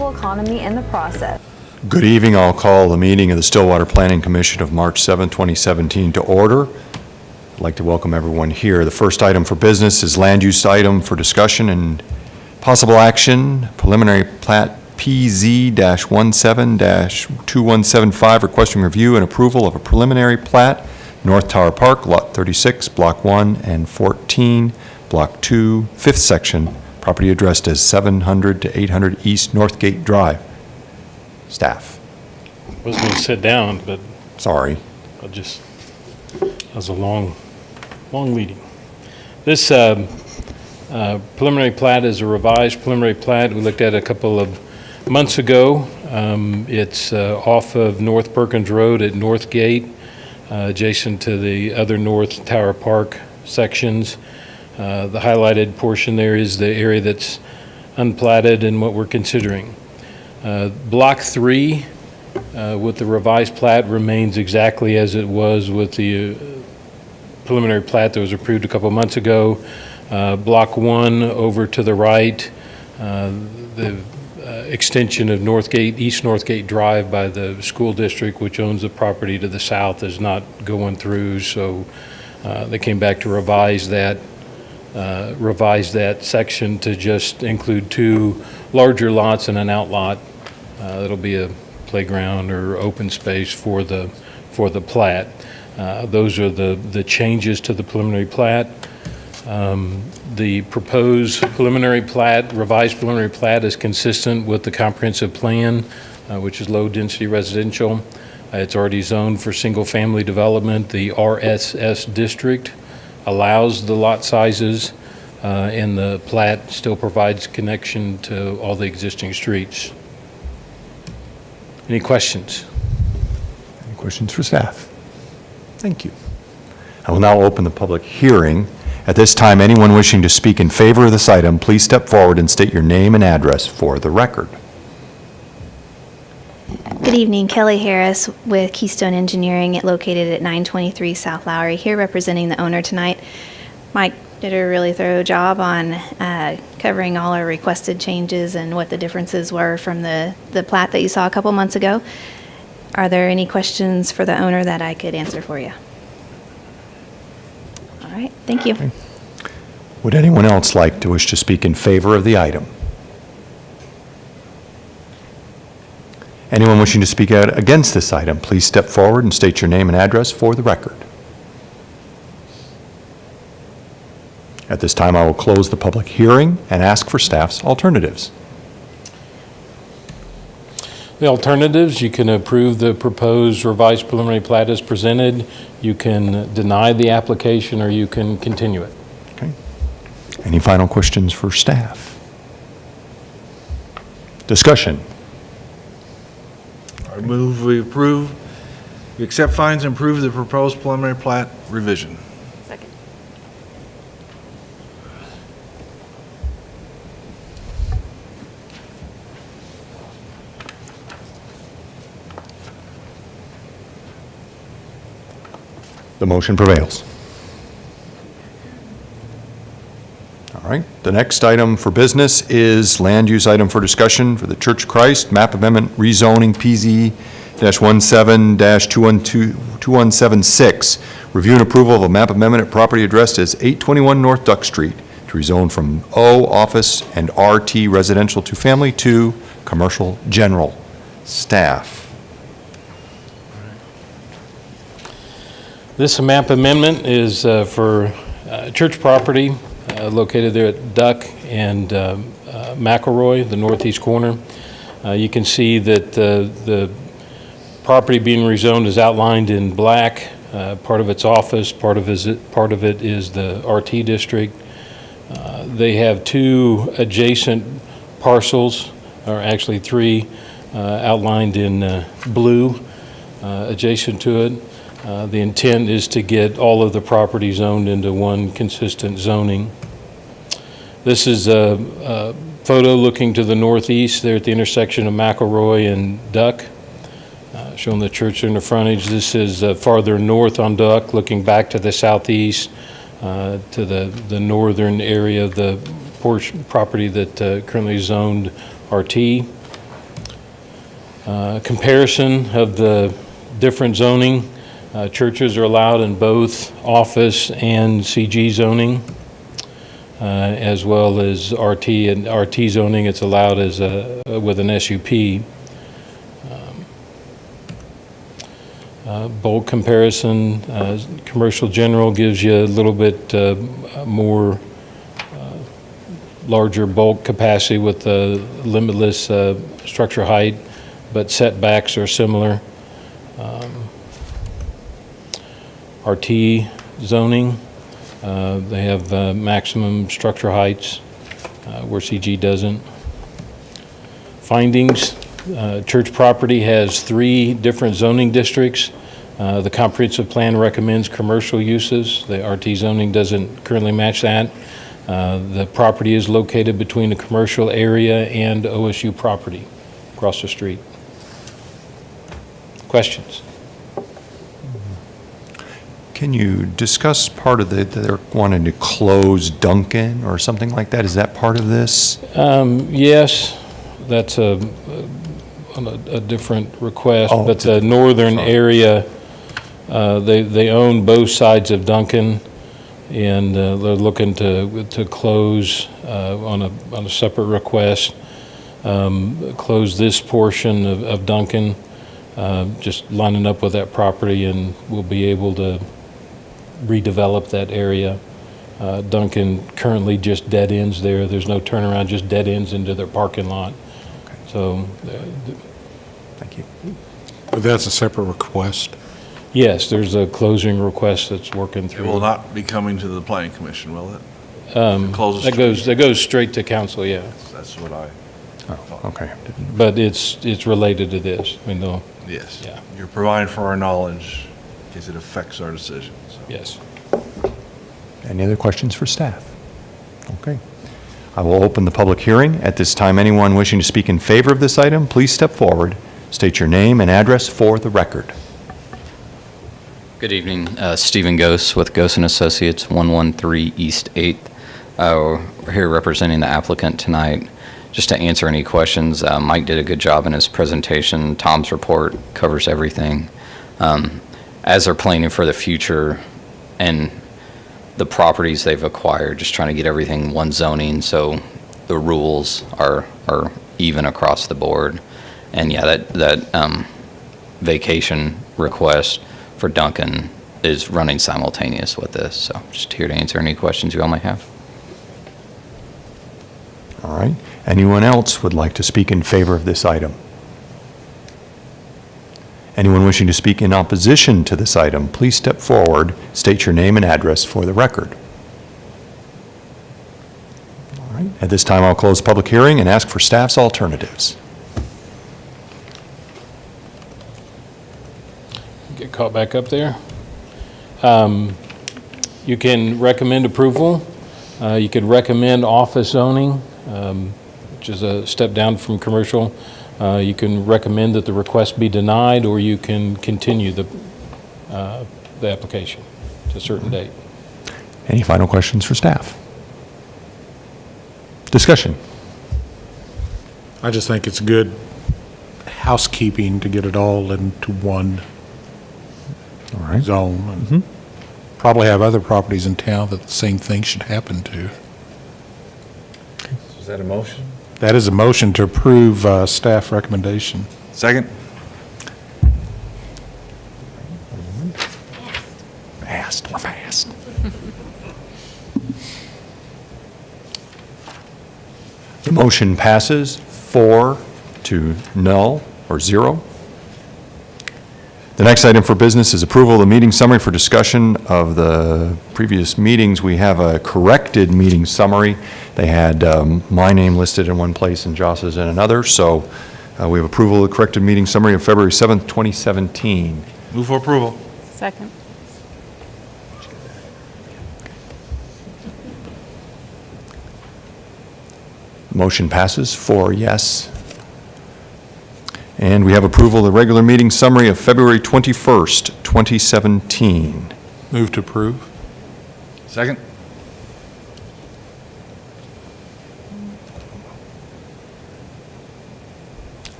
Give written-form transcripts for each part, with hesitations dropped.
local economy in the process. Good evening. I'll call the meeting of the Stillwater Planning Commission of March 7, 2017 to order. I'd like to welcome everyone here. The first item for business is land use item for discussion and possible action, preliminary plat PZ-17-2175, requesting review and approval of a preliminary plat, North Tower Park, Lot 36, Block 1 and 14, Block 2, 5th section, property addressed as 700 to 800 East Northgate Drive. Staff. I was going to sit down, but Sorry. that was a long meeting. This preliminary plat is a revised preliminary plat. We looked at it a couple of months ago. It's off of North Perkins Road at Northgate, adjacent to the other North Tower Park sections. The highlighted portion there is the area that's unplatted and what we're considering. Block 3 with the revised plat remains exactly as it was with the preliminary plat that was approved a couple months ago. Block 1 over to the right, the extension of East Northgate Drive by the school district, which owns the property to the south, is not going through, so they came back to revise that section to just include 2 larger lots and an outlot. It'll be a playground or open space for the plat. Those are the changes to the preliminary plat. The proposed preliminary plat, revised preliminary plat, is consistent with the comprehensive plan, which is low-density residential. It's already zoned for single-family development. The RSS district allows the lot sizes, and the plat still provides connection to all the existing streets. Any questions? Any questions for staff? Thank you. I will now open the public hearing. At this time, anyone wishing to speak in favor of this item, please step forward and state your name and address for the record. Good evening, Kelly Harris with Keystone Engineering, located at 923 South Lowry, here representing the owner tonight. Mike did a really thorough job on covering all our requested changes and what the differences were from the plat that you saw a couple months ago. Are there any questions for the owner that I could answer for you? All right, thank you. Okay. Would anyone else like to wish to speak in favor of the item? Anyone wishing to speak out against this item, please step forward and state your name and address for the record. At this time, I will close the public hearing and ask for staff's alternatives. The alternatives: you can approve the proposed revised preliminary plat as presented, you can deny the application, or you can continue it. Okay. Any final questions for staff? Discussion. I move we accept findings and approve the proposed preliminary plat revision. Second. The motion prevails. All right. The next item for business is land use item for discussion for the Church of Christ map amendment rezoning PZ-17-2176. Review and approval of a map amendment at property addressed as 821 North Duck Street to rezone from O office and RT residential to family to commercial general. Staff. This map amendment is for church property located there at Duck and McElroy, the northeast corner. You can see that the property being rezoned is outlined in black. Part of it's office, part of it is the RT district. They have 2 adjacent parcels, or actually 3, outlined in blue adjacent to it. The intent is to get all of the property zoned into one consistent zoning. This is a photo looking to the northeast there at the intersection of McElroy and Duck, showing the church in the frontage. This is farther north on Duck, looking back to the southeast, to the northern area of the property that currently zoned RT. Comparison of the different zoning. Churches are allowed in both office and CG zoning, as well as RT. And RT zoning, it's allowed as with an SUP. Bulk comparison, commercial general gives you a little bit more larger bulk capacity with limitless structure height, but setbacks are similar. RT zoning, they have maximum structure heights where CG doesn't. Findings, church property has 3 different zoning districts. The comprehensive plan recommends commercial uses. The RT zoning doesn't currently match that. The property is located between the commercial area and OSU property across the street. Questions? Can you discuss part of they're wanting to close Duncan or something like that? Is that part of this? Yes, that's a different request, Oh, but it's a the different- northern sorry. area, they own both sides of Duncan, and they're looking to close on a separate request, close this portion of Duncan, just lining up with that property, and we'll be able to redevelop that area. Duncan currently just dead ends there. There's no turnaround, just dead ends into their parking lot. So, Thank you. But that's a separate request. yes, there's a closing request that's working It through. will not be coming to the planning commission, will it? Close the That goes straight to council, yeah. That's what I, Oh, okay. But it's related to this. I mean, though, yes. Yeah. You're providing for our knowledge because it affects our decision. So. yes. Any other questions for staff? Okay. I will open the public hearing. At this time, anyone wishing to speak in favor of this item, please step forward, state your name and address for the record. Good evening, Stephen Gose with Gose and Associates, 113 East 8th. We're here representing the applicant tonight. Just to answer any questions, Mike did a good job in his presentation. Tom's report covers everything. As they're planning for the future and the properties they've acquired, just trying to get everything one zoning so the rules are even across the board. And yeah, that vacation request for Duncan is running simultaneous with this. So just here to answer any questions you all might have. All right. Anyone else would like to speak in favor of this item? Anyone wishing to speak in opposition to this item, please step forward, state your name and address for the record. All right. At this time, I'll close the public hearing and ask for staff's alternatives. Get caught back up there. You can recommend approval. You could recommend office zoning, which is a step down from commercial. You can recommend that the request be denied, or you can continue the application to a certain date. Any final questions for staff? Discussion. I just think it's good housekeeping to get it all into one All right. zone. And probably have other properties in town that the same thing should happen to. Is that a motion? That is a motion to approve staff recommendation. Second? Fast, we're fast. The motion passes 4 to null or 0. The next item for business is approval of the meeting summary. For discussion of the previous meetings, we have a corrected meeting summary. They had my name listed in one place and Joss's in another, so we have approval of the corrected meeting summary of February 7th, 2017. Move for approval. Second. Motion passes 4 yes. And we have approval of the regular meeting summary of February 21st, 2017. Move to approve. Second?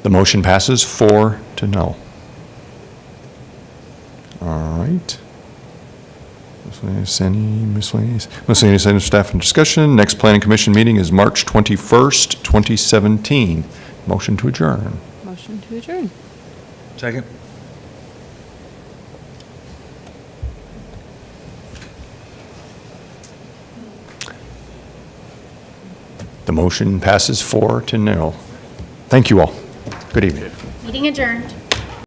The motion passes 4-0. All right. Miscellaneous items, staff and discussion. Next planning commission meeting is March 21st, 2017. Motion to adjourn. Motion to adjourn. Second? The motion passes 4-0. Thank you all. Good evening. Meeting adjourned.